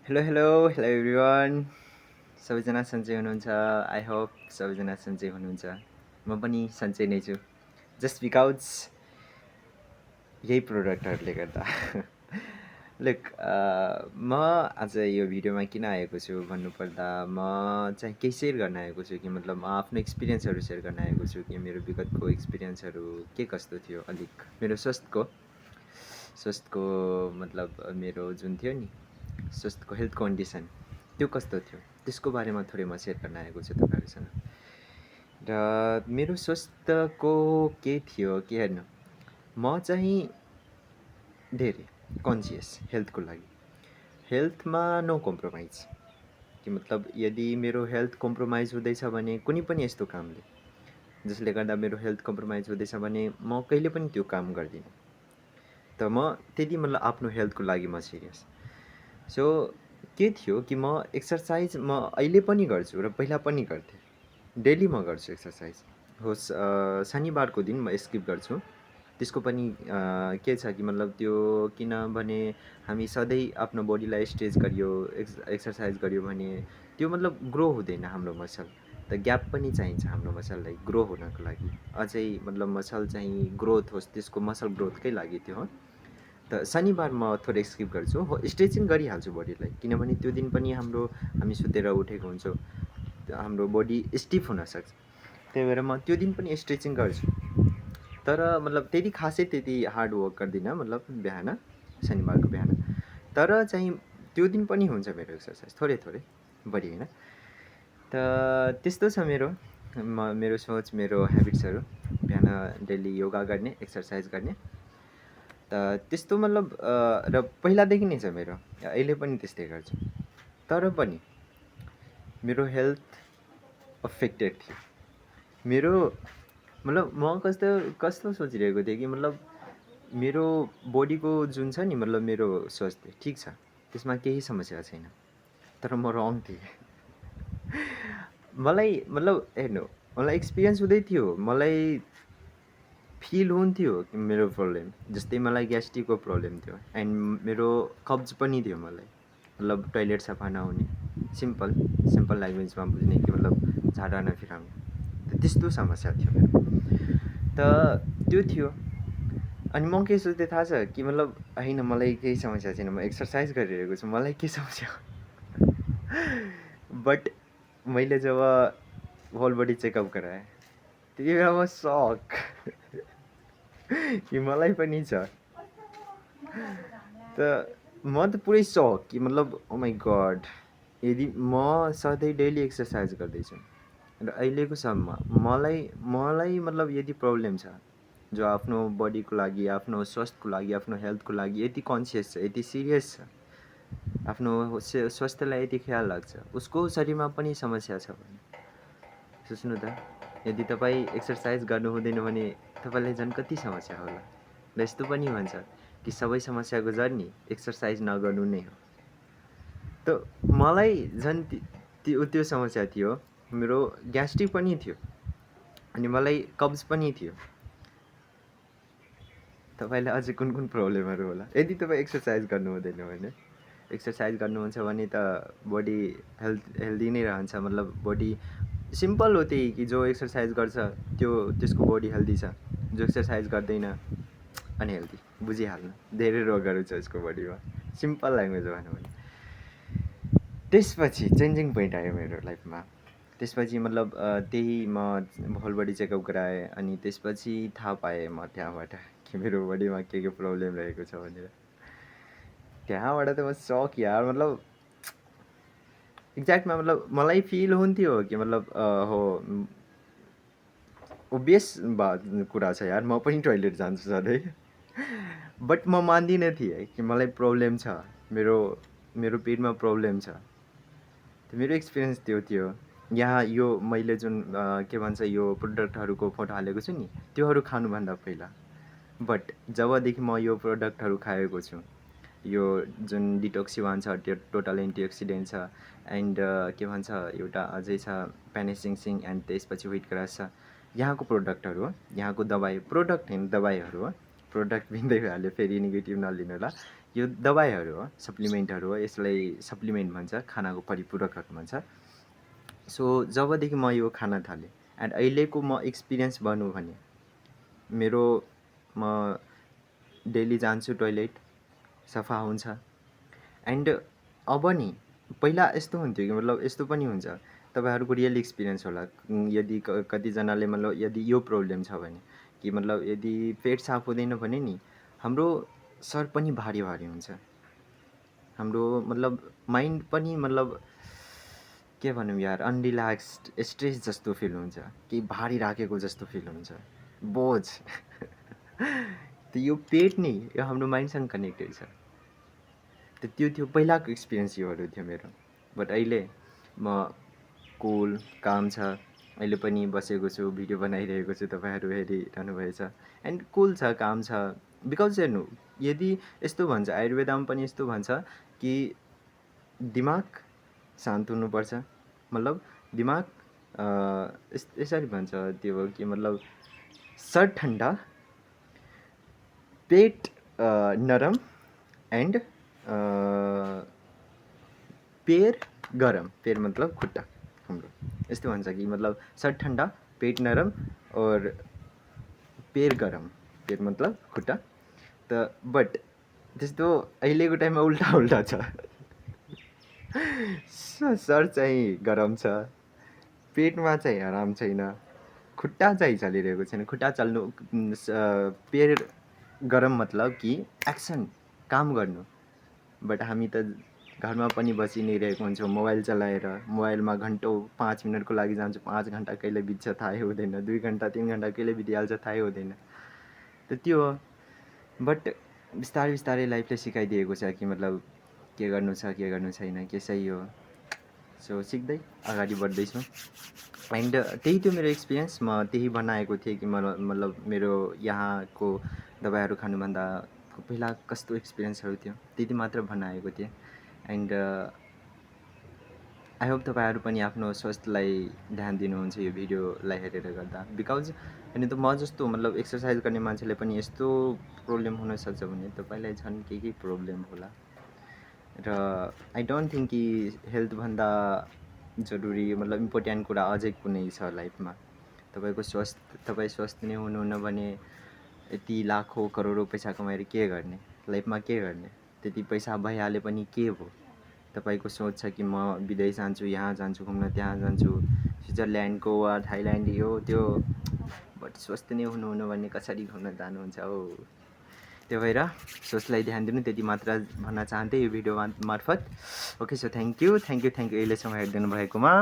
Hello hello hello everyone सबैजना सन्चै हुनुहुन्छ आई होप सबैजना सन्चै हुनुहुन्छ म पनि सन्चै नै छु जस्ट बिकज यही प्रोडक्टहरूले गर्दा लुक म आज यो भिडियोमा किन आएको छु भन्नुपर्दा म चाहिँ केही सेयर गर्न आएको छु कि मतलब म आफ्नो एक्सपिरियन्सहरू सेयर गर्न आएको छु कि मेरो विगतको एक्सपिरियन्सहरू के कस्तो थियो अलिक मेरो स्वास्थ्यको मतलब मेरो जुन थियो नि स्वास्थ्यको हेल्थ कन्डिसन त्यो कस्तो थियो त्यसको बारेमा थोरै म सेयर गर्न आएको छु तपाईँहरूसँग र मेरो स्वास्थ्यको के थियो कि हेर्नु म चाहिँ धेरै कन्सियस हेल्थको लागि हेल्थमा नो कम्प्रोमाइज कि मतलब यदि मेरो हेल्थ कम्प्रोमाइज हुँदैछ भने कुनै पनि यस्तो कामले जसले गर्दा मेरो हेल्थ कम्प्रोमाइज हुँदैछ भने म कहिले पनि त्यो काम गर्दिनँ त म त्यति मतलब आफ्नो हेल्थको लागि म सिरियस सो के थियो कि म एक्सर्साइज म अहिले पनि गर्छु र पहिला पनि गर्थेँ डेली म गर्छु एक्सर्साइज होस् शनिबारको दिन म स्किप गर्छु त्यसको पनि के छ कि मतलब त्यो किनभने हामी सधैँ आफ्नो बडीलाई स्ट्रेच गरियो एक्सर्साइज गरियो भने त्यो मतलब ग्रो हुँदैन हाम्रो मसल त ग्याप पनि चाहिन्छ हाम्रो मसललाई ग्रो हुनको लागि अझै मतलब मसल चाहिँ ग्रोथ होस् त्यसको मसल ग्रोथकै लागि त्यो हो त शनिबार म थोरै स्किप गर्छु हो स्ट्रेचिङ गरिहाल्छु बडीलाई किनभने त्यो दिन पनि हामी सुतेर उठेको हुन्छौँ हाम्रो बडी स्टिफ हुनसक्छ त्यही भएर म त्यो दिन पनि स्ट्रेचिङ गर्छु तर मतलब त्यति हार्ड वर्क गर्दिनँ मतलब बिहान शनिबारको बिहान तर चाहिँ त्यो दिन पनि हुन्छ मेरो एक्सर्साइज थोरै थोरै बढी होइन त त्यस्तो छ मेरो सोच मेरो ह्याबिट्सहरू बिहान डेली योगा गर्ने एक्सर्साइज गर्ने त त्यस्तो मतलब र पहिलादेखि नै छ मेरो अहिले पनि त्यस्तै गर्छु तर पनि मेरो हेल्थ अफेक्टेड थियो मेरो मतलब म कस्तो सोचिरहेको थिएँ कि मतलब मेरो बडीको जुन छ नि मतलब मेरो स्वास्थ्य ठिक छ त्यसमा केही समस्या छैन तर म रङ थिएँ मलाई मतलब हेर्नु मलाई एक्सपिरियन्स हुँदै थियो मलाई फिल हुन्थ्यो कि मेरो प्रब्लम जस्तै मलाई ग्यास्ट्रिकको प्रब्लम थियो एन्ड मेरो कब्ज पनि थियो मलाई मतलब टोइलेट सफा नहुने सिम्पल ल्याङ्ग्वेजमा बुझ्ने कि मतलब झाडा नफिराउने त्यस्तो समस्या थियो मेरो त त्यो थियो अनि म के सोच्थेँ थाहा छ कि मतलब होइन मलाई केही समस्या छैन म एक्सर्साइज गरिरहेको छु मलाई के समस्या बट मैले जब होल बडी चेकअप गराएँ त्यति बेला म सक कि मलाई पनि छ त म त पुरै सक कि मतलब ओ माई गड यदि म सधैँ डेली एक्सर्साइज गर्दैछु र अहिलेको सम्म मलाई मतलब यदि प्रब्लम छ जो आफ्नो बडीको लागि आफ्नो स्वास्थ्यको लागि आफ्नो हेल्थको लागि यति कन्सियस छ यति सिरियस छ आफ्नो स्वास्थ्यलाई यति ख्याल राख्छ उसको शरीरमा पनि समस्या छ भने सोच्नु त यदि तपाईँ एक्सर्साइज गर्नु हुँदैन भने तपाईँलाई झन् कति समस्या होला र यस्तो पनि भन्छ कि सबै समस्याको जड नि एक्सर्साइज नगर्नु नै हो त मलाई झन् त्यो समस्या थियो मेरो ग्यास्ट्रिक पनि थियो अनि मलाई कब्ज पनि थियो तपाईँलाई अझै कुन प्रब्लमहरू होला यदि तपाईँ एक्सर्साइज गर्नु हुँदैन भने एक्सर्साइज गर्नुहुन्छ भने त बडी हेल्दी नै रहन्छ मतलब बडी सिम्पल हो त्यही कि जो एक्सर्साइज गर्छ त्यसको बडी हेल्दी छ जो एक्सर्साइज गर्दैन अनहेल्दी बुझिहाल्नु धेरै रोगहरू छ उसको बडीमा सिम्पल ल्याङ्ग्वेजमा भनौँ भने त्यसपछि चेन्जिङ पोइन्ट आयो मेरो लाइफमा त्यसपछि मतलब त्यही म होल बडी चेकअप गराएँ अनि त्यसपछि थाहा पाएँ म त्यहाँबाट कि मेरो बडीमा के प्रब्लम रहेको छ भनेर त्यहाँबाट त म सक यार मतलब एक्ज्याक्टमा मतलब मलाई फिल हुन्थ्यो कि मतलब हो ओबियस कुरा छ यार म पनि टोइलेट जान्छु सधैँ बट म मान्दिनँ थिएँ कि मलाई प्रब्लम छ मेरो पेटमा प्रब्लम छ मेरो एक्सपिरियन्स त्यो थियो यहाँ यो मैले जुन के भन्छ यो प्रोडक्टहरूको फोटो हालेको छु नि त्योहरू खानुभन्दा पहिला बट जबदेखि म यो प्रोडक्टहरू खाएको छु यो जुन डिटोक्सिवान छ त्यो टोटल एन्टिअक्सिडेन्ट छ एन्ड के भन्छ एउटा अझै छ पेनिसिङसिङ एन्ड त्यसपछि व्हिट ग्रास छ यहाँको प्रोडक्टहरू हो यहाँको दबाई प्रोडक्ट होइन दबाईहरू हो प्रोडक्ट भिन्दै हाल्यो फेरि नेगेटिभ नलिनु होला यो दबाईहरू हो, सप्लिमेन्टहरू हो, यसलाई सप्लिमेन्ट भन्छ, खानाको परिपूरकहरू भन्छ। सो जबदेखि म यो खान थालेँ एन्ड अहिलेको म एक्सपिरियन्स भनौँ भने म डेली जान्छु टोइलेट, सफा हुन्छ। एन्ड अब नि पहिला यस्तो हुन्थ्यो कि मतलब यस्तो पनि हुन्छ, तपाईँहरूको रियल एक्सपिरियन्स होला, यदि कतिजनाले मतलब यदि यो प्रब्लम छ भने कि मतलब यदि पेट साफ हुँदैन भने नि हाम्रो सर पनि भारी भारी हुन्छ, हाम्रो मतलब माइन्ड पनि मतलब के भनौँ यार, अनरिल्याक्स्ड स्ट्रेस जस्तो फिल हुन्छ, कि भारी राखेको जस्तो फिल हुन्छ, बोझ त यो पेट नि यो हाम्रो माइन्डसँग कनेक्टेड छ। त त्यो थियो पहिलाको एक्सपिरियन्स, योहरू थियो मेरो। बट अहिले म कुल, काम छ, अहिले पनि बसेको छु, भिडियो बनाइरहेको छु, तपाईँहरू हेरिरहनु भएछ। एन्ड कुल छ, काम छ। बिकज हेर्नु, यदि यस्तो भन्छ, आयुर्वेदमा पनि यस्तो भन्छ कि दिमाग शान्त हुनुपर्छ, मतलब दिमाग यसरी भन्छ त्यो कि मतलब सर ठन्डा, पेट नरम एन्ड पेट गरम, पेट मतलब खुट्टा हाम्रो, यस्तो भन्छ कि मतलब सर ठन्डा, पेट नरम और पेट गरम, पेट मतलब खुट्टा। त बट त्यस्तो अहिलेको टाइममा उल्टा उल्टा छ सर चाहिँ गरम छ, पेटमा चाहिँ आराम छैन, खुट्टा चाहिँ चलिरहेको छैन, खुट्टा चल्नु, पेट गरम मतलब कि एक्सन, काम गर्नु। बट हामी त घरमा पनि बसि नै रहेको हुन्छौँ, मोबाइल चलाएर, मोबाइलमा घन्टौँ 5 मिनटको लागि जान्छु, 5 घन्टा कहिले बित्छ थाहै हुँदैन, 2 घन्टा 3 घन्टा कहिले बितिहाल्छ थाहै हुँदैन। त त्यो हो। बट बिस्तारै बिस्तारै लाइफले सिकाइदिएको छ कि मतलब के गर्नु छ, के गर्नु छैन, के सही हो। सो सिक्दै अगाडि बढ्दैछु। एन्ड त्यही थियो मेरो एक्सपिरियन्स, म त्यही बनाएको थिएँ कि मतलब मेरो यहाँको दबाईहरू खानुभन्दा पहिला कस्तो एक्सपिरियन्सहरू थियो त्यति मात्र बनाएको थिएँ। एन्ड आई होप तपाईँहरू पनि आफ्नो स्वास्थ्यलाई ध्यान दिनुहुन्छ यो भिडियोलाई हेरेर गर्दा। बिकज होइन त म जस्तो मतलब एक्सर्साइज गर्ने मान्छेले पनि यस्तो प्रब्लम हुनसक्छ भने तपाईँलाई झन् के प्रब्लम होला। र आई डोन्ट थिङ्क कि हेल्थभन्दा जरुरी मतलब इम्पोर्टेन्ट कुरा अझै कुनै छ लाइफमा। तपाईँ स्वस्थ नै हुनुहुन्न भने यति लाखौँ करोडौँ पैसा कमाएर के गर्ने, लाइफमा के गर्ने, त्यति पैसा भइहाले पनि के भयो। तपाईँको सोच छ कि म विदेश जान्छु, यहाँ जान्छु घुम्न, त्यहाँ जान्छु, स्विजरल्यान्ड, गोवा, थाइल्यान्ड, यो त्यो, बट स्वस्थ नै हुनुहुन्न भने कसरी घुम्न जानुहुन्छ हो। त्यो भएर सोचलाई ध्यान दिनु, त्यति मात्र भन्न चाहन्थेँ यो भिडियो मार्फत। ओके, सो थ्याङ्क यू अहिलेसम्म हेरिदिनु भएकोमा।